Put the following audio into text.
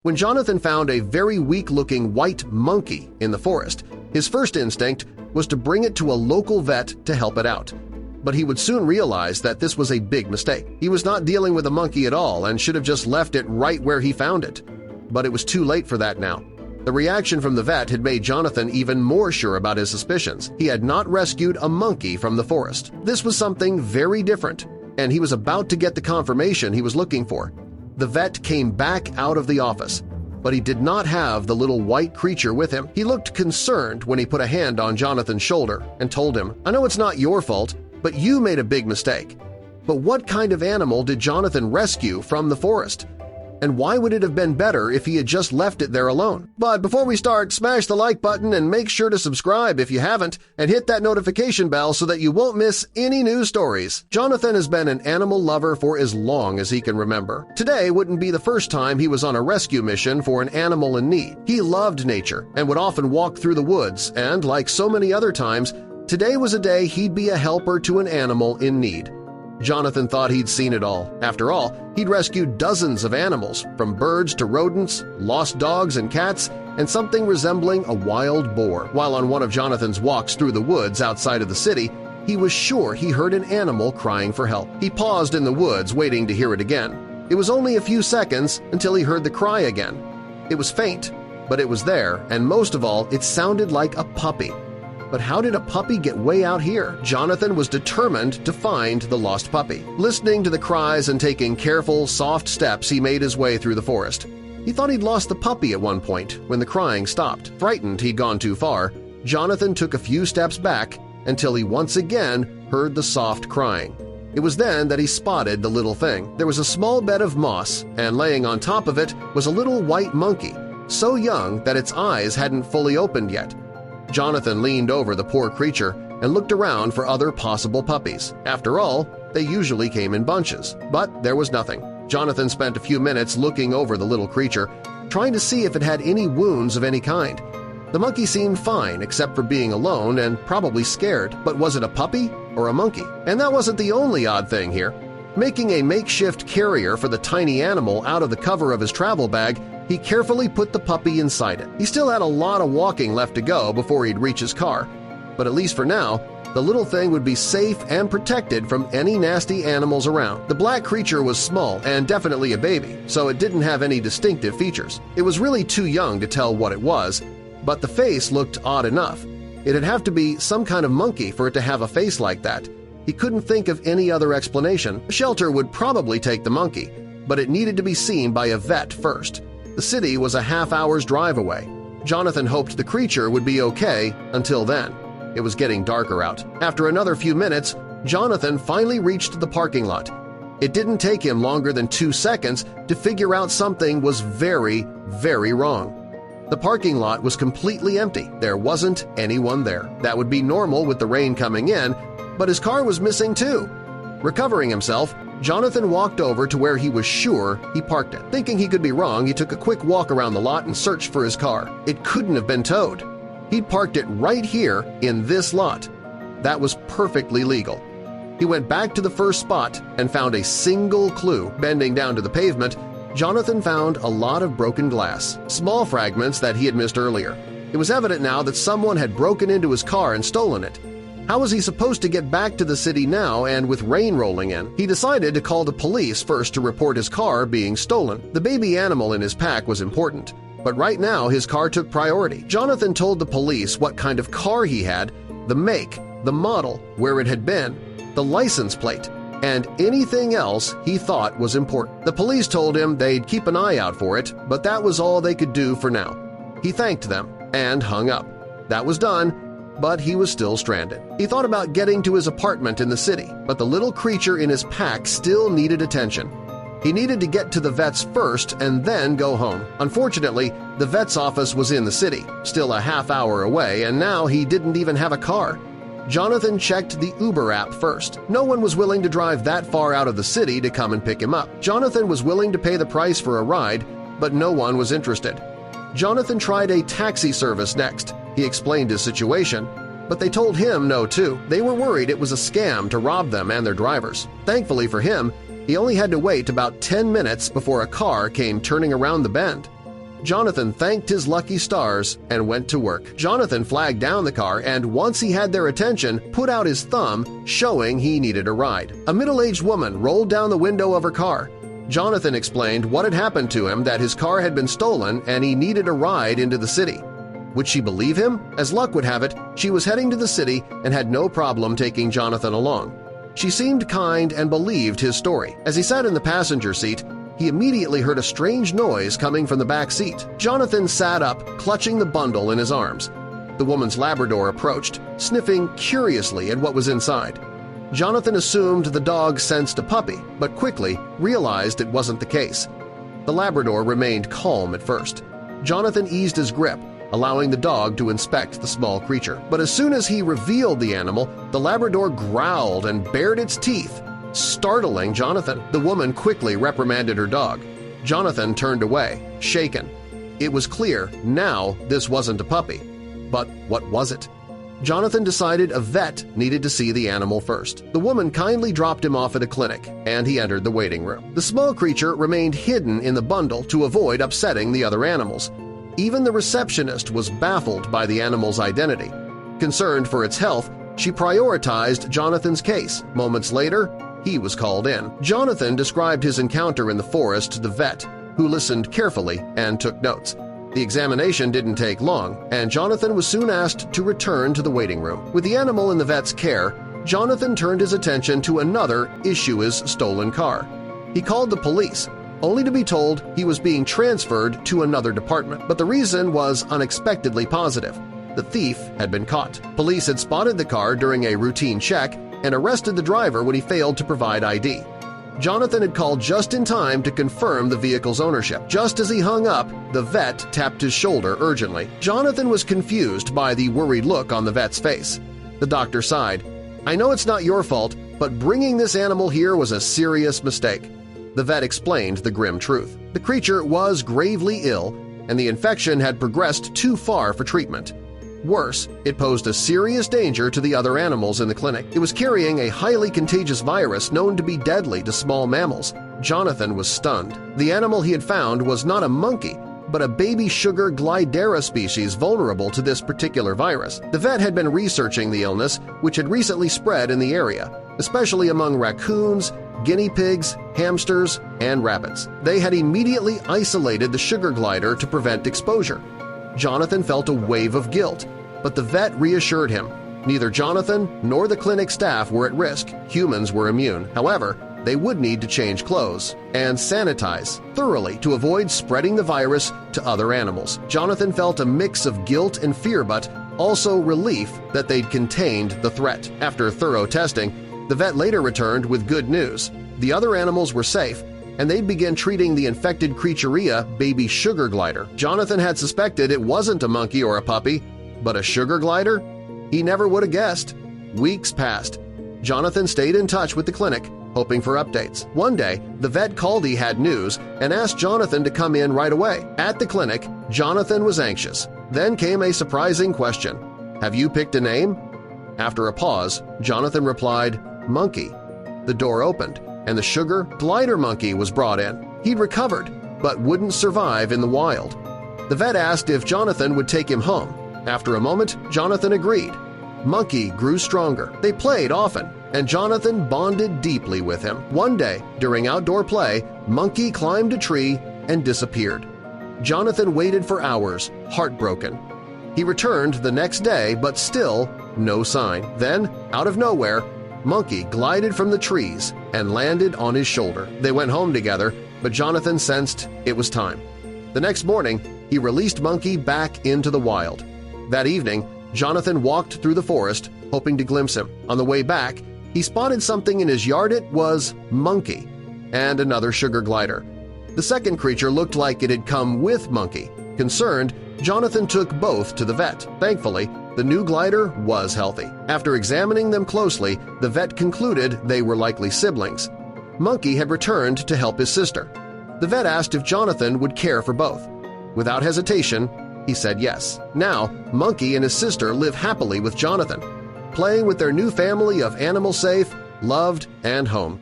When Jonathan found a very weak-looking white monkey in the forest, his first instinct was to bring it to a local vet to help it out. But he would soon realize that this was a big mistake. He was not dealing with a monkey at all and should have just left it right where he found it. But it was too late for that now. The reaction from the vet had made Jonathan even more sure about his suspicions. He had not rescued a monkey from the forest. This was something very different, and he was about to get the confirmation he was looking for. The vet came back out of the office, but he did not have the little white creature with him. He looked concerned when he put a hand on Jonathan's shoulder and told him, "I know it's not your fault, but you made a big mistake." But what kind of animal did Jonathan rescue from the forest? And why would it have been better if he had just left it there alone? But before we start, smash the like button and make sure to subscribe if you haven't, and hit that notification bell so that you won't miss any news stories. Jonathan has been an animal lover for as long as he can remember. Today wouldn't be the first time he was on a rescue mission for an animal in need. He loved nature and would often walk through the woods, and like so many other times, today was a day he'd be a helper to an animal in need. Jonathan thought he'd seen it all. After all, he'd rescued dozens of animals, from birds to rodents, lost dogs and cats, and something resembling a wild boar. While on one of Jonathan's walks through the woods outside of the city, he was sure he heard an animal crying for help. He paused in the woods waiting to hear it again. It was only a few seconds until he heard the cry again. It was faint, but it was there, and most of all, it sounded like a puppy. But how did a puppy get way out here? Jonathan was determined to find the lost puppy. Listening to the cries and taking careful, soft steps, he made his way through the forest. He thought he'd lost the puppy at one point when the crying stopped. Frightened he'd gone too far, Jonathan took a few steps back until he once again heard the soft crying. It was then that he spotted the little thing. There was a small bed of moss, and laying on top of it was a little white monkey, so young that its eyes hadn't fully opened yet. Jonathan leaned over the poor creature and looked around for other possible puppies. After all, they usually came in bunches, but there was nothing. Jonathan spent a few minutes looking over the little creature, trying to see if it had any wounds of any kind. The monkey seemed fine except for being alone and probably scared, but was it a puppy or a monkey? And that wasn't the only odd thing here. Making a makeshift carrier for the tiny animal out of the cover of his travel bag, he carefully put the puppy inside it. He still had a lot of walking left to go before he'd reach his car, but at least for now, the little thing would be safe and protected from any nasty animals around. The black creature was small and definitely a baby, so it didn't have any distinctive features. It was really too young to tell what it was, but the face looked odd enough. It'd have to be some kind of monkey for it to have a face like that. He couldn't think of any other explanation. A shelter would probably take the monkey, but it needed to be seen by a vet first. The city was a half-hour's drive away. Jonathan hoped the creature would be okay until then. It was getting darker out. After another few minutes, Jonathan finally reached the parking lot. It didn't take him longer than 2 seconds to figure out something was very, very wrong. The parking lot was completely empty. There wasn't anyone there. That would be normal with the rain coming in, but his car was missing too. Recovering himself, Jonathan walked over to where he was sure he parked it. Thinking he could be wrong, he took a quick walk around the lot and searched for his car. It couldn't have been towed. He'd parked it right here in this lot. That was perfectly legal. He went back to the first spot and found a single clue. Bending down to the pavement, Jonathan found a lot of broken glass, small fragments that he had missed earlier. It was evident now that someone had broken into his car and stolen it. How was he supposed to get back to the city now and with rain rolling in? He decided to call the police first to report his car being stolen. The baby animal in his pack was important, but right now his car took priority. Jonathan told the police what kind of car he had, the make, the model, where it had been, the license plate, and anything else he thought was important. The police told him they'd keep an eye out for it, but that was all they could do for now. He thanked them and hung up. That was done, but he was still stranded. He thought about getting to his apartment in the city, but the little creature in his pack still needed attention. He needed to get to the vet's first and then go home. Unfortunately, the vet's office was in the city, still a half hour away, and now he didn't even have a car. Jonathan checked the Uber app first. No one was willing to drive that far out of the city to come and pick him up. Jonathan was willing to pay the price for a ride, but no one was interested. Jonathan tried a taxi service next. He explained his situation, but they told him no too. They were worried it was a scam to rob them and their drivers. Thankfully for him, he only had to wait about 10 minutes before a car came turning around the bend. Jonathan thanked his lucky stars and went to work. Jonathan flagged down the car and, once he had their attention, put out his thumb, showing he needed a ride. A middle-aged woman rolled down the window of her car. Jonathan explained what had happened to him, that his car had been stolen and he needed a ride into the city. Would she believe him? As luck would have it, she was heading to the city and had no problem taking Jonathan along. She seemed kind and believed his story. As he sat in the passenger seat, he immediately heard a strange noise coming from the back seat. Jonathan sat up, clutching the bundle in his arms. The woman's Labrador approached, sniffing curiously at what was inside. Jonathan assumed the dog sensed a puppy, but quickly realized it wasn't the case. The Labrador remained calm at first. Jonathan eased his grip, allowing the dog to inspect the small creature. But as soon as he revealed the animal, the Labrador growled and bared its teeth, startling Jonathan. The woman quickly reprimanded her dog. Jonathan turned away, shaken. It was clear now this wasn't a puppy. But what was it? Jonathan decided a vet needed to see the animal first. The woman kindly dropped him off at a clinic, and he entered the waiting room. The small creature remained hidden in the bundle to avoid upsetting the other animals. Even the receptionist was baffled by the animal's identity. Concerned for its health, she prioritized Jonathan's case. Moments later, he was called in. Jonathan described his encounter in the forest to the vet, who listened carefully and took notes. The examination didn't take long, and Jonathan was soon asked to return to the waiting room. With the animal in the vet's care, Jonathan turned his attention to another issue's stolen car. He called the police, only to be told he was being transferred to another department. But the reason was unexpectedly positive. The thief had been caught. Police had spotted the car during a routine check and arrested the driver when he failed to provide ID. Jonathan had called just in time to confirm the vehicle's ownership. Just as he hung up, the vet tapped his shoulder urgently. Jonathan was confused by the worried look on the vet's face. The doctor sighed. "I know it's not your fault, but bringing this animal here was a serious mistake." The vet explained the grim truth. The creature was gravely ill, and the infection had progressed too far for treatment. Worse, it posed a serious danger to the other animals in the clinic. It was carrying a highly contagious virus known to be deadly to small mammals. Jonathan was stunned. The animal he had found was not a monkey, but a baby sugar glidera species vulnerable to this particular virus. The vet had been researching the illness, which had recently spread in the area, especially among raccoons, guinea pigs, hamsters, and rabbits. They had immediately isolated the sugar glider to prevent exposure. Jonathan felt a wave of guilt, but the vet reassured him. Neither Jonathan nor the clinic staff were at risk. Humans were immune. However, they would need to change clothes and sanitize thoroughly to avoid spreading the virus to other animals. Jonathan felt a mix of guilt and fear, but also relief that they'd contained the threat. After thorough testing, the vet later returned with good news. The other animals were safe, and they'd begin treating the infected creaturea baby sugar glider. Jonathan had suspected it wasn't a monkey or a puppy, but a sugar glider? He never would have guessed. Weeks passed. Jonathan stayed in touch with the clinic, hoping for updates. One day, the vet called he had news and asked Jonathan to come in right away. At the clinic, Jonathan was anxious. Then came a surprising question. "Have you picked a name?" After a pause, Jonathan replied, "Monkey." The door opened, and the sugar glider monkey was brought in. He'd recovered, but wouldn't survive in the wild. The vet asked if Jonathan would take him home. After a moment, Jonathan agreed. Monkey grew stronger. They played often, and Jonathan bonded deeply with him. One day, during outdoor play, Monkey climbed a tree and disappeared. Jonathan waited for hours, heartbroken. He returned the next day, but still no sign. Then, out of nowhere, Monkey glided from the trees and landed on his shoulder. They went home together, but Jonathan sensed it was time. The next morning, he released Monkey back into the wild. That evening, Jonathan walked through the forest, hoping to glimpse him. On the way back, he spotted something in his yard. It was Monkey and another sugar glider. The second creature looked like it had come with Monkey. Concerned, Jonathan took both to the vet. Thankfully, the new glider was healthy. After examining them closely, the vet concluded they were likely siblings. Monkey had returned to help his sister. The vet asked if Jonathan would care for both. Without hesitation, he said yes. Now, Monkey and his sister live happily with Jonathan, playing with their new family of animal safe, loved, and home.